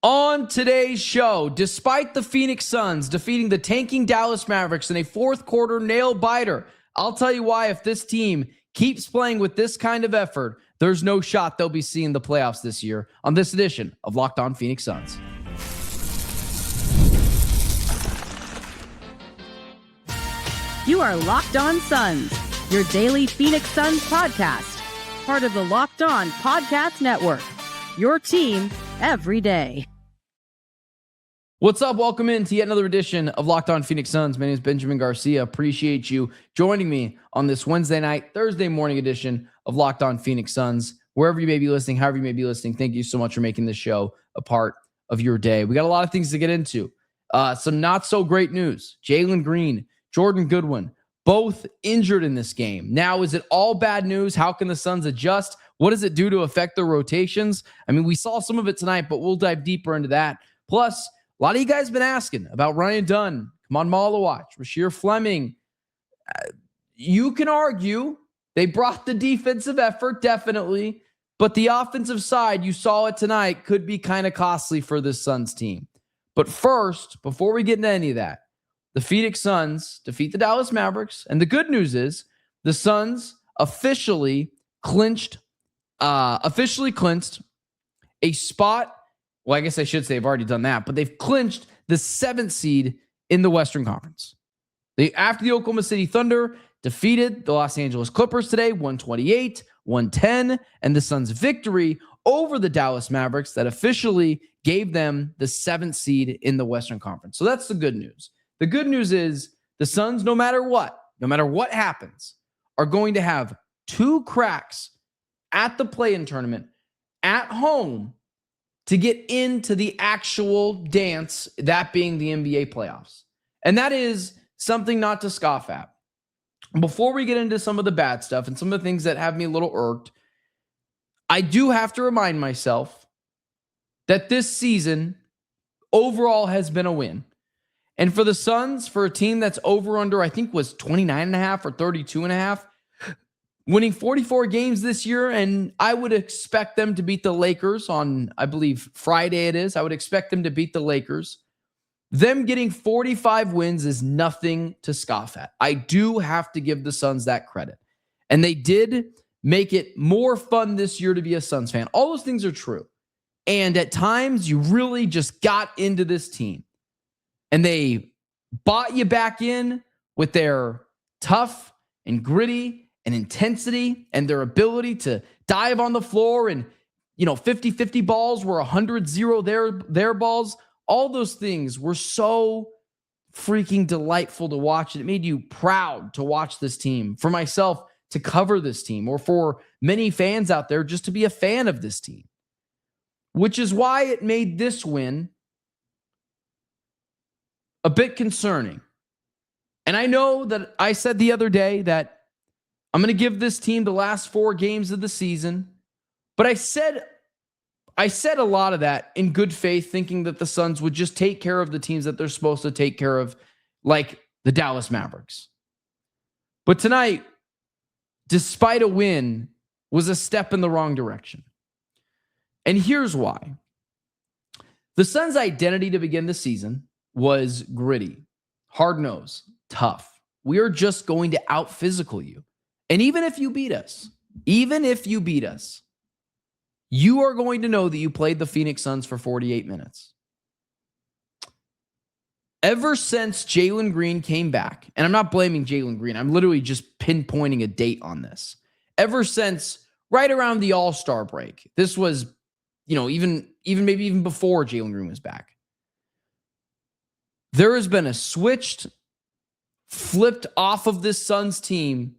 On today's show, despite the Phoenix Suns defeating the tanking Dallas Mavericks in a fourth quarter nail biter, I'll tell you why if this team keeps playing with this kind of effort, there's no shot they'll be seeing the playoffs this year on this edition of Locked On Phoenix Suns. You are Locked On Suns, your daily Phoenix Suns podcast, part of the Locked On Podcast Network, your team every day. What's up? Welcome in to yet another edition of Locked On Phoenix Suns. My name is Benjamin Garcia. Appreciate you joining me on this Wednesday night, Thursday morning edition of Locked On Phoenix Suns. Wherever you may be listening, however you may be listening, thank you so much for making this show a part of your day. We got a lot of things to get into. Some not so great news. Jalen Green, Jordan Goodwin, both injured in this game. Now, is it all bad news? How can the Suns adjust? What does it do to affect their rotations? I mean, we saw some of it tonight, but we'll dive deeper into that. Plus, a lot of you guys have been asking about Ryan Dunn, Khaman Maluach, Rasheer Fleming. You can argue they brought the defensive effort, definitely, but the offensive side, you saw it tonight, could be kind of costly for this Suns team. But first, before we get into any of that, the Phoenix Suns defeat the Dallas Mavericks, and the good news is the Suns officially clinched a spot. Well, I guess I should say they've already done that, but they've clinched the 7th seed in the Western Conference. After the Oklahoma City Thunder defeated the Los Angeles Clippers today, 128-110, and the Suns' victory over the Dallas Mavericks that officially gave them the 7th seed in the Western Conference. So that's the good news. The good news is the Suns, no matter what happens, are going to have 2 cracks at the play-in tournament at home to get into the actual dance, that being the NBA playoffs. And that is something not to scoff at. Before we get into some of the bad stuff and some of the things that have me a little irked, I do have to remind myself that this season overall has been a win. And for the Suns, for a team that's over under, I think was 29.5 or 32.5, winning 44 games this year, and I would expect them to beat the Lakers on, I believe, Friday it is. I would expect them to beat the Lakers. Them getting 45 wins is nothing to scoff at. I do have to give the Suns that credit. And they did make it more fun this year to be a Suns fan. All those things are true. And at times, you really just got into this team. And they bought you back in with their tough and gritty and intensity and their ability to dive on the floor and, 50-50 balls were 100-0 their balls. All those things were so freaking delightful to watch. It made you proud to watch this team, for myself to cover this team, or for many fans out there just to be a fan of this team, which is why it made this win a bit concerning. And I know that I said the other day that I'm going to give this team the last 4 games of the season. But I said a lot of that in good faith, thinking that the Suns would just take care of the teams that they're supposed to take care of, like the Dallas Mavericks. But tonight, despite a win, was a step in the wrong direction. And here's why. The Suns' identity to begin the season was gritty, hard-nosed, tough. We are just going to out-physical you. And even if you beat us, you are going to know that you played the Phoenix Suns for 48 minutes. Ever since Jalen Green came back, and I'm not blaming Jalen Green, I'm literally just pinpointing a date on this. Ever since right around the All-Star break, this was, even before Jalen Green was back, there has been a flipped off of this Suns team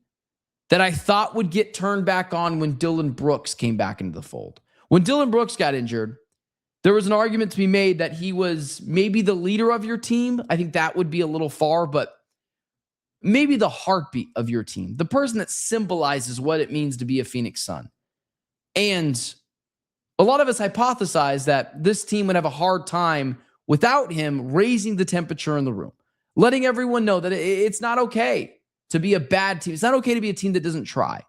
that I thought would get turned back on when Dillon Brooks came back into the fold. When Dillon Brooks got injured, there was an argument to be made that he was maybe the leader of your team. I think that would be a little far, but maybe the heartbeat of your team, the person that symbolizes what it means to be a Phoenix Sun. And a lot of us hypothesized that this team would have a hard time without him raising the temperature in the room, letting everyone know that it's not okay to be a bad team. It's not okay to be a team that doesn't try.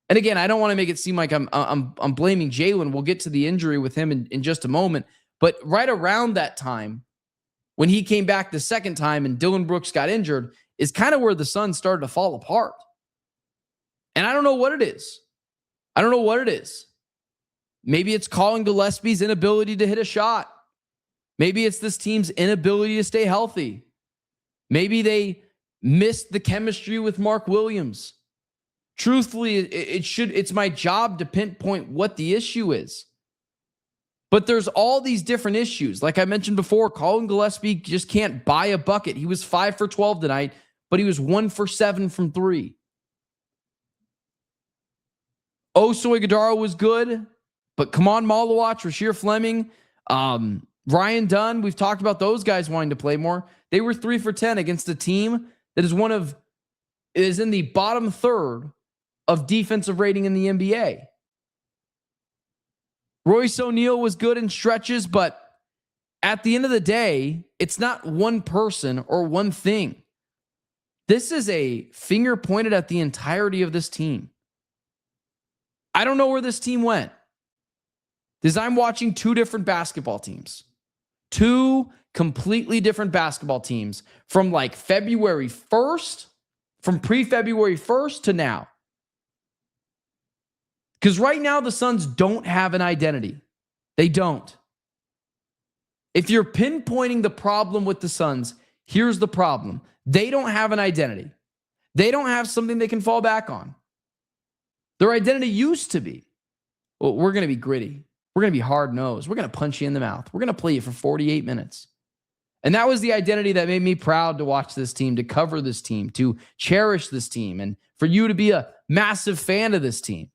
And again, I don't want to make it seem like I'm blaming Jalen. We'll get to the injury with him in just a moment. But right around that time, when he came back the second time and Dillon Brooks got injured, is kind of where the Suns started to fall apart. And I don't know what it is. Maybe it's Colin Gillespie's inability to hit a shot. Maybe it's this team's inability to stay healthy. Maybe they missed the chemistry with Mark Williams. Truthfully, it's my job to pinpoint what the issue is. But there's all these different issues. Like I mentioned before, Colin Gillespie just can't buy a bucket. He was 5 for 12 tonight, but he was 1 for 7 from 3. Oso Ighodaro was good, but Khaman Maluach, Rasheer Fleming, Ryan Dunn, we've talked about those guys wanting to play more. They were 3 for 10 against a team that is in the bottom third of defensive rating in the NBA. Royce O'Neal was good in stretches, but at the end of the day, it's not one person or one thing. This is a finger pointed at the entirety of this team. I don't know where this team went. Because I'm watching 2 different basketball teams. 2 completely different basketball teams from like February 1st, from pre-February 1st to now. Because right now the Suns don't have an identity. They don't. If you're pinpointing the problem with the Suns, here's the problem. They don't have an identity. They don't have something they can fall back on. Their identity used to be, well, we're going to be gritty. We're going to be hard-nosed. We're going to punch you in the mouth. We're going to play you for 48 minutes. And that was the identity that made me proud to watch this team, to cover this team, to cherish this team, and for you to be a massive fan of this team.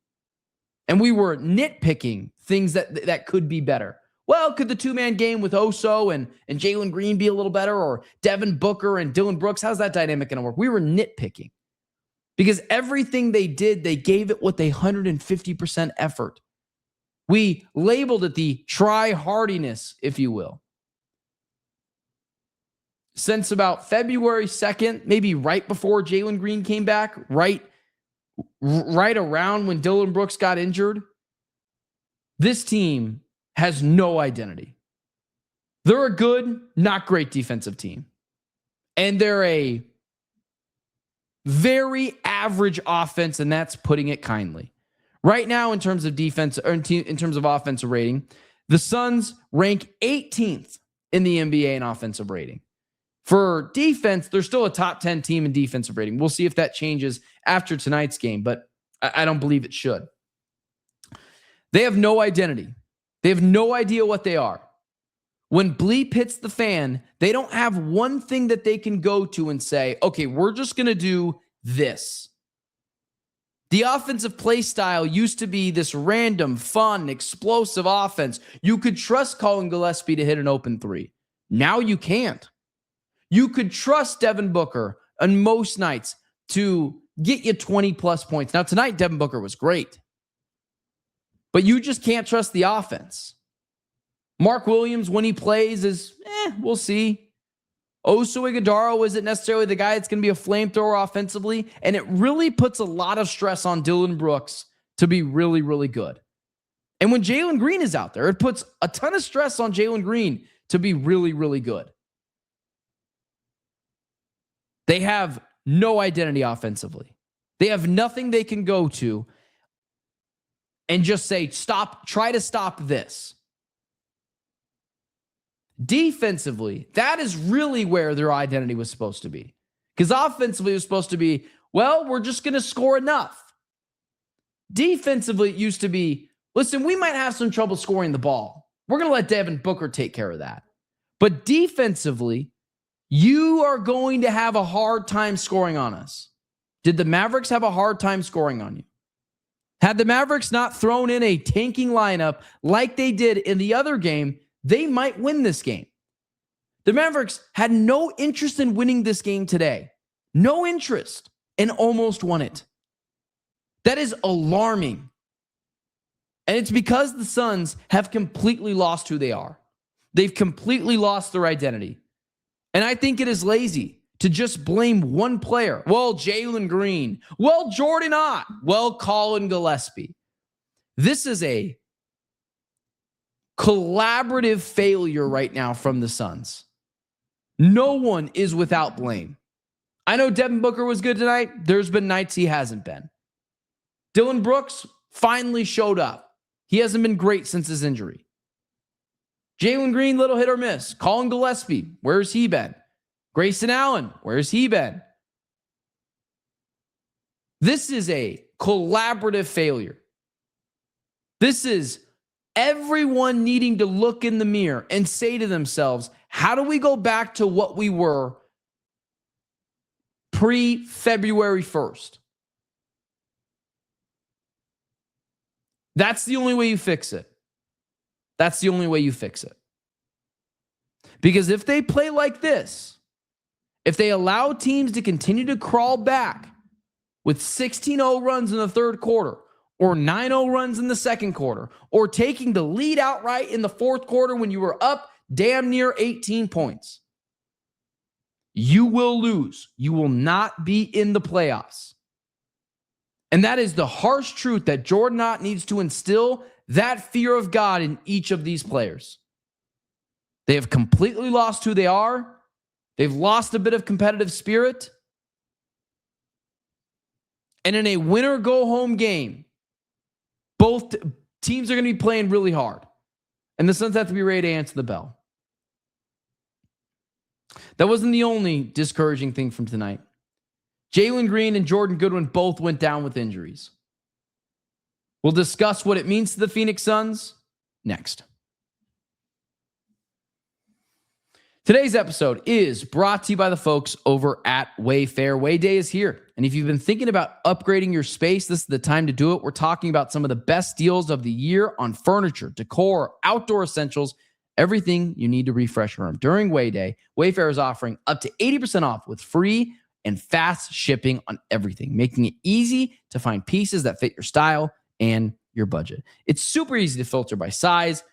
And we were nitpicking things that could be better. Well, could the 2-man game with Oso and Jalen Green be a little better? Or Devin Booker and Dillon Brooks? How's that dynamic going to work? We were nitpicking. Because everything they did, they gave it with a 150% effort. We labeled it the try-hardiness, if you will. Since about February 2nd, maybe right before Jalen Green came back, right around when Dillon Brooks got injured, this team has no identity. They're a good, not great defensive team. And they're a very average offense, and that's putting it kindly. Right now, in terms of defense, or in terms of offensive rating, the Suns rank 18th in the NBA in offensive rating. For defense, they're still a top 10 team in defensive rating. We'll see if that changes after tonight's game, but I don't believe it should. They have no identity. They have no idea what they are. When bleep hits the fan, they don't have one thing that they can go to and say, okay, we're just going to do this. The offensive play style used to be this random, fun, explosive offense. You could trust Colin Gillespie to hit an open 3. Now you can't. You could trust Devin Booker on most nights to get you 20-plus points. Now, tonight, Devin Booker was great. But you just can't trust the offense. Mark Williams, when he plays, is, we'll see. Oso Ighodaro isn't necessarily the guy that's going to be a flamethrower offensively, and it really puts a lot of stress on Dillon Brooks to be really, really good. And when Jalen Green is out there, it puts a ton of stress on Jalen Green to be really, really good. They have no identity offensively. They have nothing they can go to and just say, stop, try to stop this. Defensively, that is really where their identity was supposed to be. Because offensively, it was supposed to be, well, we're just going to score enough. Defensively, it used to be, listen, we might have some trouble scoring the ball. We're going to let Devin Booker take care of that. But defensively, you are going to have a hard time scoring on us. Did the Mavericks have a hard time scoring on you? Had the Mavericks not thrown in a tanking lineup like they did in the other game, they might win this game. The Mavericks had no interest in winning this game today. No interest, and almost won it. That is alarming. And it's because the Suns have completely lost who they are. They've completely lost their identity. And I think it is lazy to just blame one player. Well, Jalen Green. Well, Jordan Ott. Well, Colin Gillespie. This is a collaborative failure right now from the Suns. No one is without blame. I know Devin Booker was good tonight. There's been nights he hasn't been. Dillon Brooks finally showed up. He hasn't been great since his injury. Jalen Green, little hit or miss. Colin Gillespie, where's he been? Grayson Allen, where's he been? This is a collaborative failure. This is everyone needing to look in the mirror and say to themselves, how do we go back to what we were pre-February 1st? That's the only way you fix it. That's the only way you fix it. Because if they play like this, if they allow teams to continue to crawl back with 16-0 runs in the third quarter, or 9-0 runs in the second quarter, or taking the lead outright in the fourth quarter when you were up damn near 18 points, you will lose. You will not be in the playoffs. And that is the harsh truth that Jordan Ott needs to instill, that fear of God in each of these players. They have completely lost who they are. They've lost a bit of competitive spirit. And in a winner-go-home game, both teams are going to be playing really hard. And the Suns have to be ready to answer the bell. That wasn't the only discouraging thing from tonight. Jalen Green and Jordan Goodwin both went down with injuries. We'll discuss what it means to the Phoenix Suns next. Today's episode is brought to you by the folks over at Wayfair. Way Day is here. And if you've been thinking about upgrading your space, this is the time to do it. We're talking about some of the best deals of the year on furniture, decor, outdoor essentials, everything you need to refresh your room. During Way Day, Wayfair is offering up to 80% off with free and fast shipping on everything, making it easy to find pieces that fit your style and your budget. It's super easy to filter by size,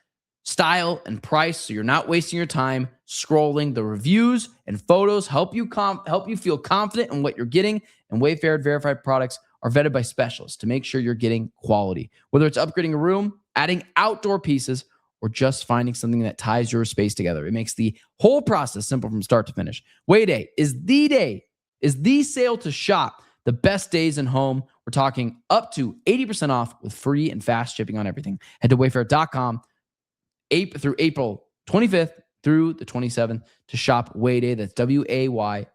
style, and price, so you're not wasting your time scrolling. The reviews and photos help you feel confident in what you're getting, and Wayfair verified products are vetted by specialists to make sure you're getting quality. Whether it's upgrading a room, adding outdoor pieces, or just finding something that ties your space together, it makes the whole process simple from start to finish. Way Day is the sale to shop the best days in home. We're talking up to 80% off with free and fast shipping on everything. Head to wayfair.com through April 25th through the 27th to shop Way Day. That's WAYFAIR.com.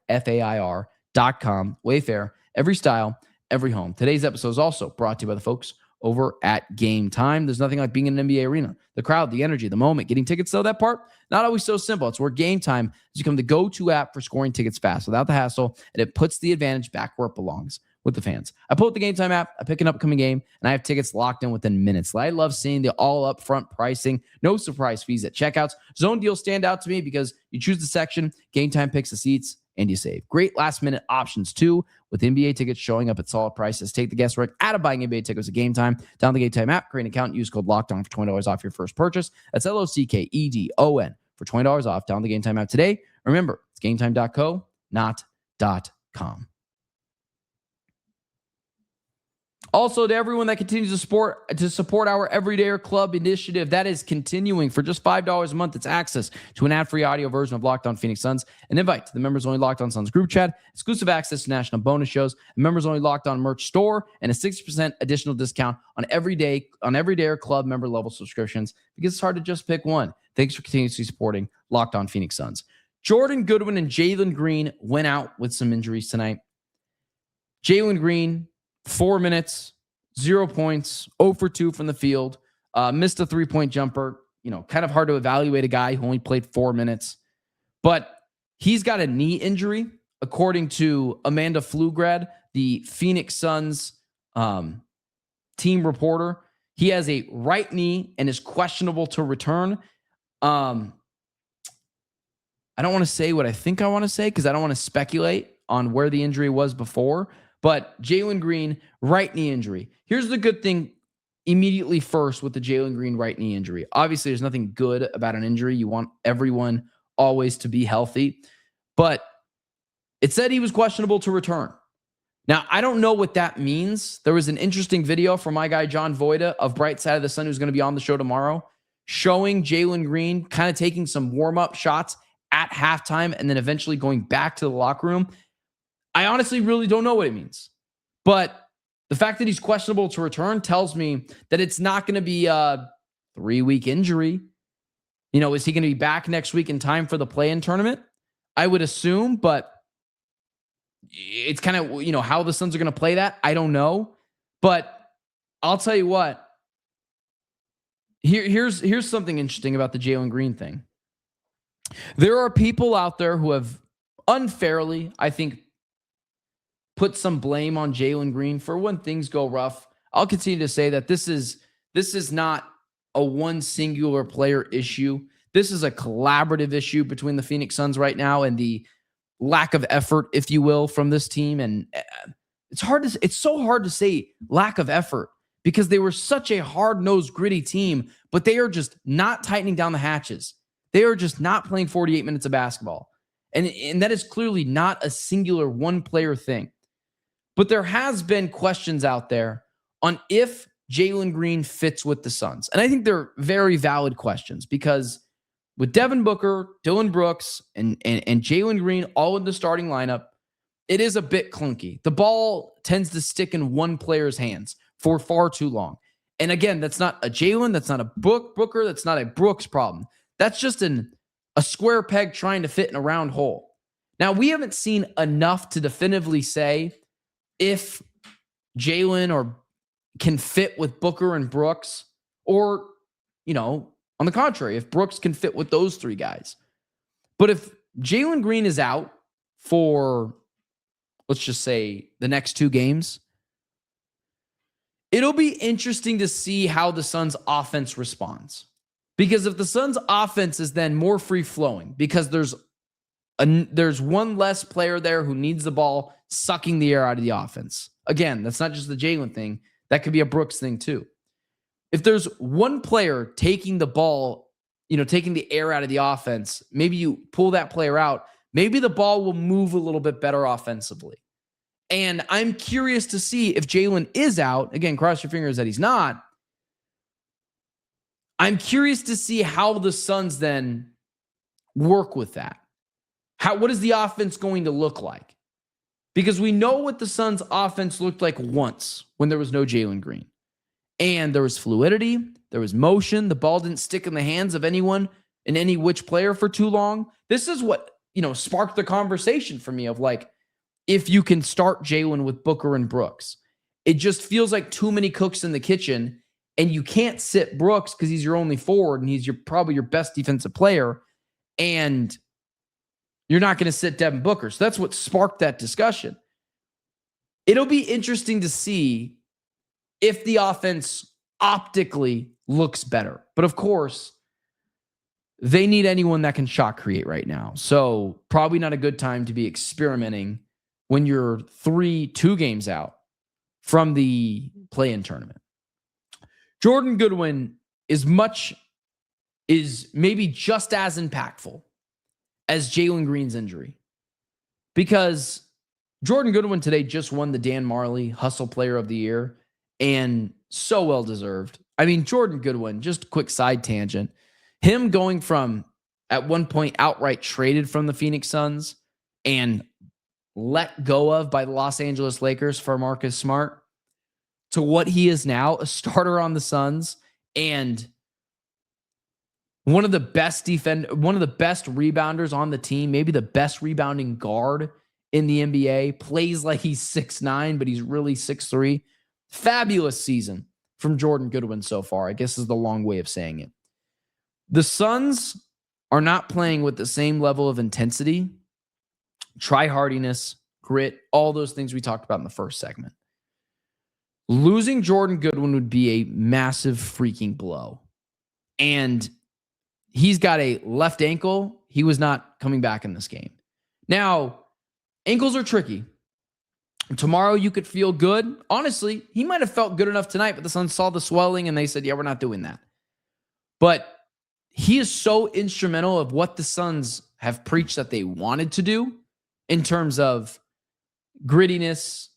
Wayfair, every style, every home. Today's episode is also brought to you by the folks over at Game Time. There's nothing like being in an NBA arena. The crowd, the energy, the moment. Getting tickets, though, that part, not always so simple. It's where Game Time has become the go-to app for scoring tickets fast without the hassle, and it puts the advantage back where it belongs, with the fans. I pull up the Game Time app, I pick an upcoming game, and I have tickets locked in within minutes. I love seeing the all upfront pricing, no surprise fees at checkouts. Zone deals stand out to me because you choose the section, Game Time picks the seats, and you save. Great last-minute options, too, with NBA tickets showing up at solid prices. Take the guesswork out of buying NBA tickets at Game Time. Download the Game Time app, create an account, use code LOCKEDON for $20 off your first purchase. That's LOCKEDON for $20 off. Download the Game Time app today. Remember, it's GameTime.co, not .com. Also, to everyone that continues to support our Everydayer Club initiative, that is continuing for just $5 a month. It's access to an ad-free audio version of Locked On Phoenix Suns, an invite to the members-only Locked On Suns group chat, exclusive access to national bonus shows, a members-only Locked On merch store, and a 60% additional discount on Everydayer Club member-level subscriptions, because it's hard to just pick one. Thanks for continuously supporting Locked On Phoenix Suns. Jordan Goodwin and Jalen Green went out with some injuries tonight. Jalen Green, 4 minutes, 0 points, 0 for 2 from the field, missed a three-point jumper. Kind of hard to evaluate a guy who only played 4 minutes. But he's got a knee injury, according to Amanda Pflugrad, the Phoenix Suns team reporter. He has a right knee and is questionable to return. I don't want to say what I think I want to say because I don't want to speculate on where the injury was before. But Jalen Green, right knee injury. Here's the good thing immediately first with the Jalen Green right knee injury. Obviously, there's nothing good about an injury. You want everyone always to be healthy. But it said he was questionable to return. Now, I don't know what that means. There was an interesting video from my guy, John Voida of Bright Side of the Sun, who's going to be on the show tomorrow, showing Jalen Green kind of taking some warm-up shots at halftime and then eventually going back to the locker room, I honestly really don't know what it means. But the fact that he's questionable to return tells me that it's not going to be a 3-week injury. Is he going to be back next week in time for the play-in tournament? I would assume, but it's kind of, how the Suns are going to play that. I don't know. But I'll tell you what. Here's something interesting about the Jalen Green thing. There are people out there who have unfairly, I think, put some blame on Jalen Green for when things go rough. I'll continue to say that this is not a one singular player issue. This is a collaborative issue between the Phoenix Suns right now and the lack of effort, if you will, from this team. And it's so hard to say lack of effort because they were such a hard-nosed, gritty team, but they are just not tightening down the hatches. They are just not playing 48 minutes of basketball. And that is clearly not a singular one-player thing. But there has been questions out there on if Jalen Green fits with the Suns. And I think they're very valid questions because with Devin Booker, Dillon Brooks, and Jalen Green all in the starting lineup, it is a bit clunky. The ball tends to stick in one player's hands for far too long. And again, that's not a Jalen, that's not a Booker, that's not a Brooks problem. That's just a square peg trying to fit in a round hole. Now, we haven't seen enough to definitively say if Jalen can fit with Booker and Brooks, or, on the contrary, if Brooks can fit with those three guys. But if Jalen Green is out for, let's just say, the next 2 games, it'll be interesting to see how the Suns' offense responds. Because if the Suns' offense is then more free-flowing, because there's one less player there who needs the ball sucking the air out of the offense. Again, that's not just the Jalen thing. That could be a Brooks thing too. If there's one player taking the ball, taking the air out of the offense, maybe you pull that player out, maybe the ball will move a little bit better offensively. And I'm curious to see if Jalen is out. Again, cross your fingers that he's not. I'm curious to see how the Suns then work with that. What is the offense going to look like? Because we know what the Suns' offense looked like once when there was no Jalen Green. And there was fluidity, there was motion, the ball didn't stick in the hands of anyone and any which player for too long. This is what, sparked the conversation for me of if you can start Jalen with Booker and Brooks. It just feels like too many cooks in the kitchen, and you can't sit Brooks because he's your only forward and he's probably your best defensive player, and you're not going to sit Devin Booker. So that's what sparked that discussion. It'll be interesting to see if the offense optically looks better. But of course, they need anyone that can shot create right now. So probably not a good time to be experimenting when you're 2 games out from the play-in tournament. Jordan Goodwin is maybe just as impactful as Jalen Green's injury, because Jordan Goodwin today just won the Dan Marley Hustle Player of the Year, and so well deserved. I mean, Jordan Goodwin, just a quick side tangent, him going from at one point outright traded from the Phoenix Suns and let go of by the Los Angeles Lakers for Marcus Smart, to what he is now, a starter on the Suns and one of the best rebounders on the team, maybe the best rebounding guard in the NBA, plays like he's 6'9", but he's really 6'3". Fabulous season from Jordan Goodwin so far, I guess is the long way of saying it. The Suns are not playing with the same level of intensity, try-hardiness, grit, all those things we talked about in the first segment. Losing Jordan Goodwin would be a massive freaking blow. And he's got a left ankle. He was not coming back in this game. Now, ankles are tricky. Tomorrow you could feel good. Honestly, he might have felt good enough tonight, but the Suns saw the swelling and they said, yeah, we're not doing that. But he is so instrumental of what the Suns have preached that they wanted to do in terms of grittiness,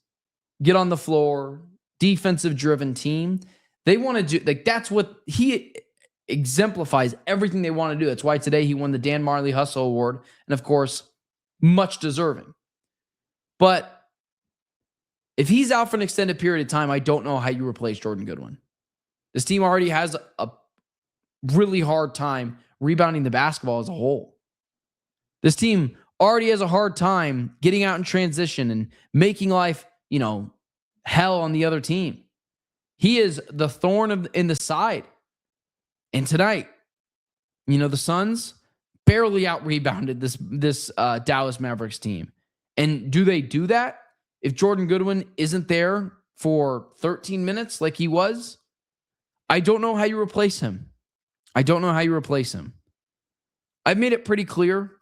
get on the floor, defensive driven team. They want to do, that's what exemplifies everything they want to do. That's why today he won the Dan Marley Hustle Award, and of course, much deserving. But if he's out for an extended period of time, I don't know how you replace Jordan Goodwin. This team already has a really hard time rebounding the basketball as a whole. This team already has a hard time getting out in transition and making life, hell on the other team. He is the thorn in the side. And tonight, the Suns barely out-rebounded this Dallas Mavericks team. And do they do that if Jordan Goodwin isn't there for 13 minutes like he was? I don't know how you replace him. I've made it pretty clear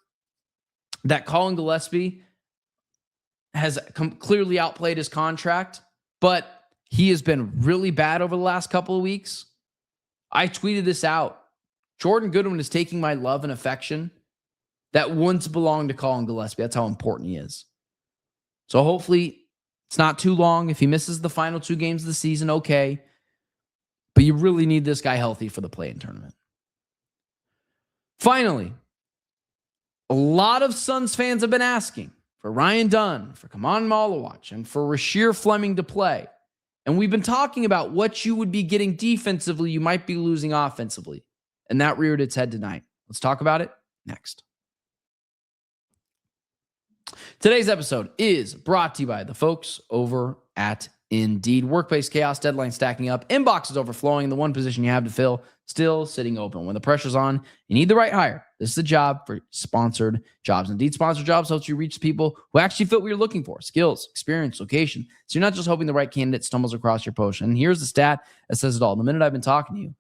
that Colin Gillespie has clearly outplayed his contract, but he has been really bad over the last couple of weeks. I tweeted this out. Jordan Goodwin is taking my love and affection that once belonged to Colin Gillespie. That's how important he is. So hopefully it's not too long. If he misses the final 2 games of the season, okay. But you really need this guy healthy for the play-in tournament. Finally, a lot of Suns fans have been asking for Ryan Dunn, for Khaman Maluach, and for Rasheer Fleming to play. And we've been talking about what you would be getting defensively, you might be losing offensively. And that reared its head tonight. Let's talk about it next. Today's episode is brought to you by the folks over at Indeed. Workplace chaos, deadline stacking up, inboxes overflowing, the one position you have to fill still sitting open. When the pressure's on, you need the right hire. This is a job for sponsored jobs. Indeed sponsored jobs helps you reach people who actually fit what you're looking for: skills, experience, location. So you're not just hoping the right candidate stumbles across your post. And here's the stat that says it all. The minute I've been talking to you,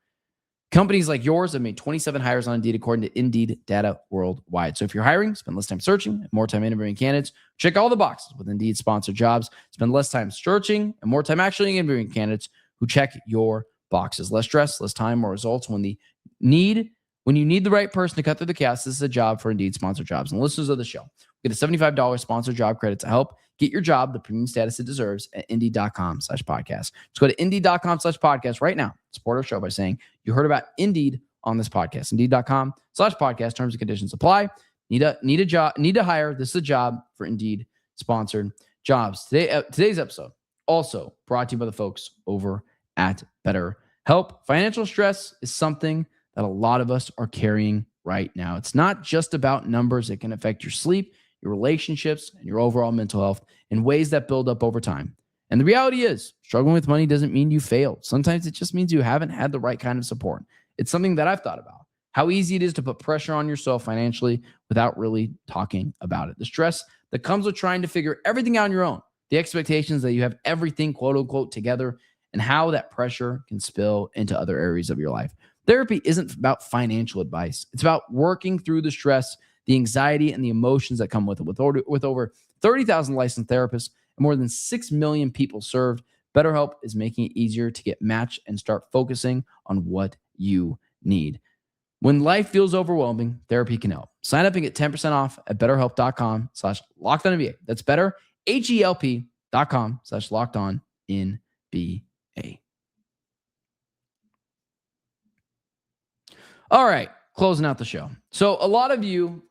companies like yours have made 27 hires on Indeed according to Indeed data worldwide. So if you're hiring, spend less time searching and more time interviewing candidates. Check all the boxes with Indeed sponsored jobs. Spend less time searching and more time actually interviewing candidates who check your boxes. Less stress, less time, more results. When you need the right person to cut through the chaos, this is a job for Indeed sponsored jobs. And listeners of the show get a $75 sponsored job credit to help get your job the premium status it deserves at Indeed.com/podcast. Just go to Indeed.com/podcast right now. Support our show by saying you heard about Indeed on this podcast. Indeed.com/podcast. Terms and conditions apply. Need to hire. This is a job for Indeed sponsored jobs. Today's episode also brought to you by the folks over at BetterHelp. Financial stress is something that a lot of us are carrying right now. It's not just about numbers. It can affect your sleep, your relationships, and your overall mental health in ways that build up over time. And the reality is, struggling with money doesn't mean you failed. Sometimes it just means you haven't had the right kind of support. It's something that I've thought about. How easy it is to put pressure on yourself financially without really talking about it. The stress that comes with trying to figure everything out on your own. The expectations that you have everything, quote unquote, together, and how that pressure can spill into other areas of your life. Therapy isn't about financial advice. It's about working through the stress, the anxiety, and the emotions that come with it. With over 30,000 licensed therapists and more than 6 million people served, BetterHelp is making it easier to get matched and start focusing on what you need. When life feels overwhelming, therapy can help. Sign up and get 10% off at BetterHelp.com/LockedOnNBA. That's better, HELP.com/LockedOnNBA. All right, closing out the show. So a lot of you,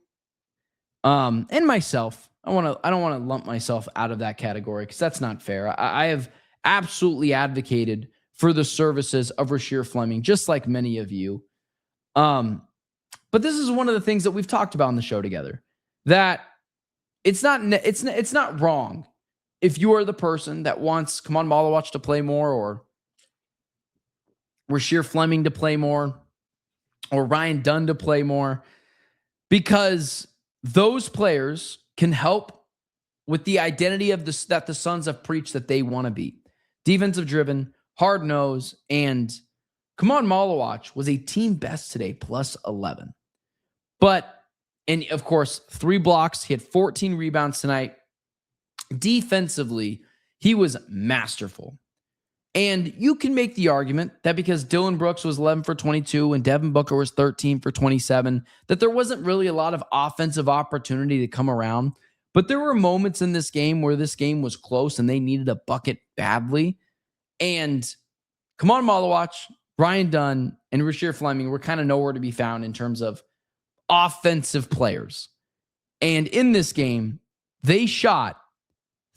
and myself, I don't want to lump myself out of that category because that's not fair. I have absolutely advocated for the services of Rasheer Fleming, just like many of you. But this is one of the things that we've talked about on the show together, that it's not wrong if you are the person that wants Khaman Maluach to play more, or Rasheer Fleming to play more, or Ryan Dunn to play more, because those players can help with the identity of that the Suns have preached that they want to be. Defensive driven, hard nose, and Khaman Maluach was a team best today, plus 11. And of course, 3 blocks. He had 14 rebounds tonight. Defensively, he was masterful. And you can make the argument that because Dillon Brooks was 11 for 22 and Devin Booker was 13 for 27, that there wasn't really a lot of offensive opportunity to come around. But there were moments in this game where this game was close and they needed a bucket badly. And Khaman Maluach Ryan Dunn and Rasheer Fleming were kind of nowhere to be found in terms of offensive players. And in this game, they shot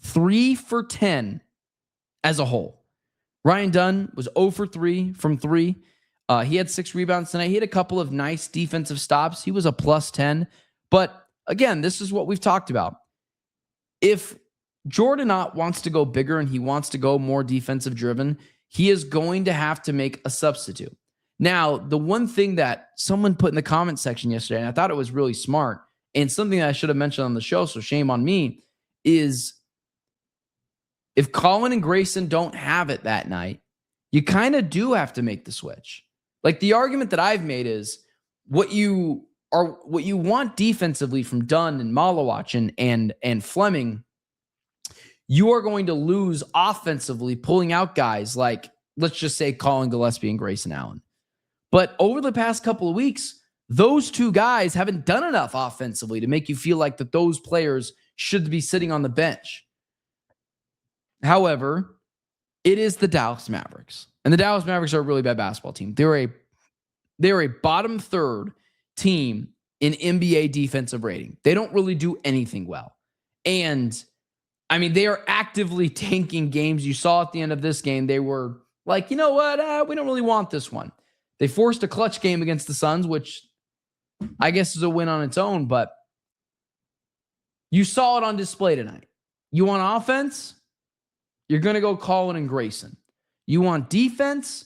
3 for 10 as a whole. Ryan Dunn was 0 for 3 from 3. He had 6 rebounds tonight. He had a couple of nice defensive stops. He was a plus 10. But again, this is what we've talked about. If Jordan Ott wants to go bigger and he wants to go more defensive driven, he is going to have to make a substitute. Now, the one thing that someone put in the comment section yesterday, and I thought it was really smart, and something that I should have mentioned on the show, so shame on me, is if Colin and Grayson don't have it that night, you kind of do have to make the switch. Like the argument that I've made is what you want defensively from Dunn and Maluach and Fleming, you are going to lose offensively pulling out guys like, let's just say Colin, Gillespie, and Grayson Allen. But over the past couple of weeks, those two guys haven't done enough offensively to make you feel like that those players should be sitting on the bench. However, it is the Dallas Mavericks. And the Dallas Mavericks are a really bad basketball team. They're a bottom third team in NBA defensive rating. They don't really do anything well. And I mean, they are actively tanking games. You saw at the end of this game, they were like, you know what? We don't really want this one. They forced a clutch game against the Suns, which I guess is a win on its own, but you saw it on display tonight. You want offense? You're going to go Colin and Grayson. You want defense?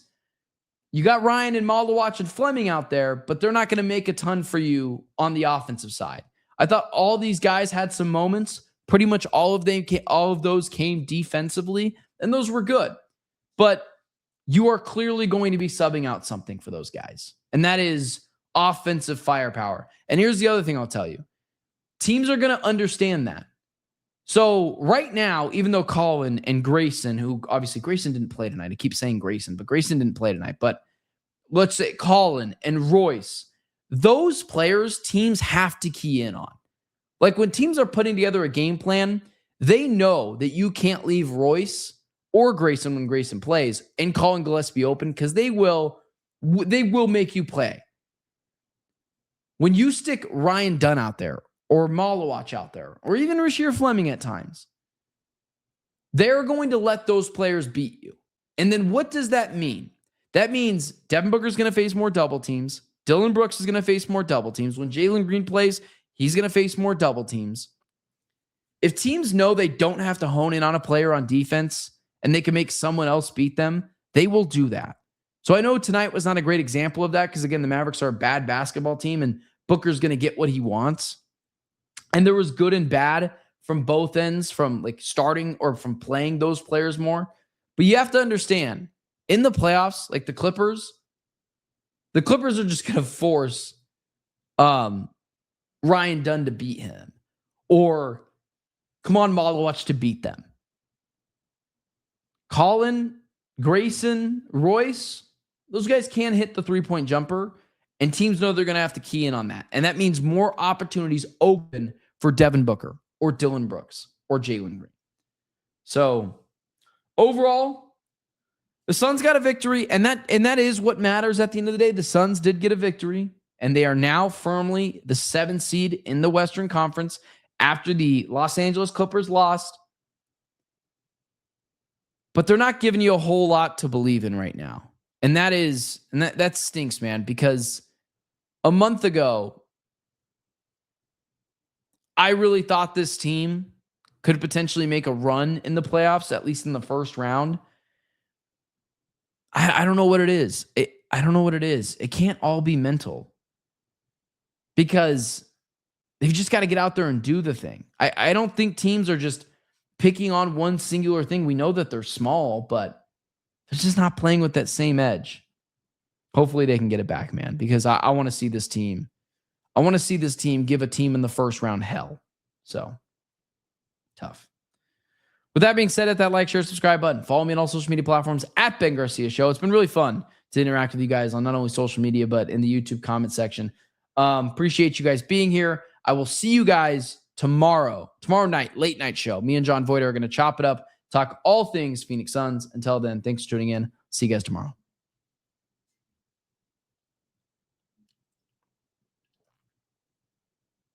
You got Ryan and Maluach and Fleming out there, but they're not going to make a ton for you on the offensive side. I thought all these guys had some moments. Pretty much all of those came defensively, and those were good. But you are clearly going to be subbing out something for those guys, and that is offensive firepower. And here's the other thing I'll tell you. Teams are going to understand that. So right now, even though Colin and Grayson, who obviously Grayson didn't play tonight. I keep saying Grayson, but Grayson didn't play tonight. But let's say Colin and Royce, those players teams have to key in on. Like when teams are putting together a game plan, they know that you can't leave Royce or Grayson when Grayson plays and Colin Gillespie open because they will make you play. When you stick Ryan Dunn out there or Maluach out there or even Rasheer Fleming at times, they're going to let those players beat you. And then what does that mean? That means Devin Booker's going to face more double teams. Dillon Brooks is going to face more double teams. When Jalen Green plays, he's going to face more double teams. If teams know they don't have to hone in on a player on defense and they can make someone else beat them, they will do that. So I know tonight was not a great example of that because, again, the Mavericks are a bad basketball team and Booker's going to get what he wants. And there was good and bad from both ends, from like starting or from playing those players more. But you have to understand, in the playoffs, like the Clippers are just going to force Ryan Dunn to beat him or Khaman Maluach to beat them. Colin, Grayson, Royce, those guys can hit the three-point jumper, and teams know they're going to have to key in on that. And that means more opportunities open for Devin Booker or Dillon Brooks or Jalen Green. So overall, the Suns got a victory, and that is what matters at the end of the day. The Suns did get a victory, and they are now firmly the 7th seed in the Western Conference after the Los Angeles Clippers lost. But they're not giving you a whole lot to believe in right now. And that stinks, man, because a month ago, I really thought this team could potentially make a run in the playoffs, at least in the first round. I don't know what it is. I don't know what it is. It can't all be mental because they've just got to get out there and do the thing. I don't think teams are just picking on one singular thing. We know that they're small, but they're just not playing with that same edge. Hopefully they can get it back, man, because I want to see this team. I want to see this team give a team in the first round hell. So, tough. With that being said, hit that like, share, subscribe button. Follow me on all social media platforms at Ben Garcia Show. It's been really fun to interact with you guys on not only social media, but in the YouTube comment section. Appreciate you guys being here. I will see you guys tomorrow night, late night show. Me and John Voider are going to chop it up, talk all things Phoenix Suns. Until then, thanks for tuning in. See you guys tomorrow.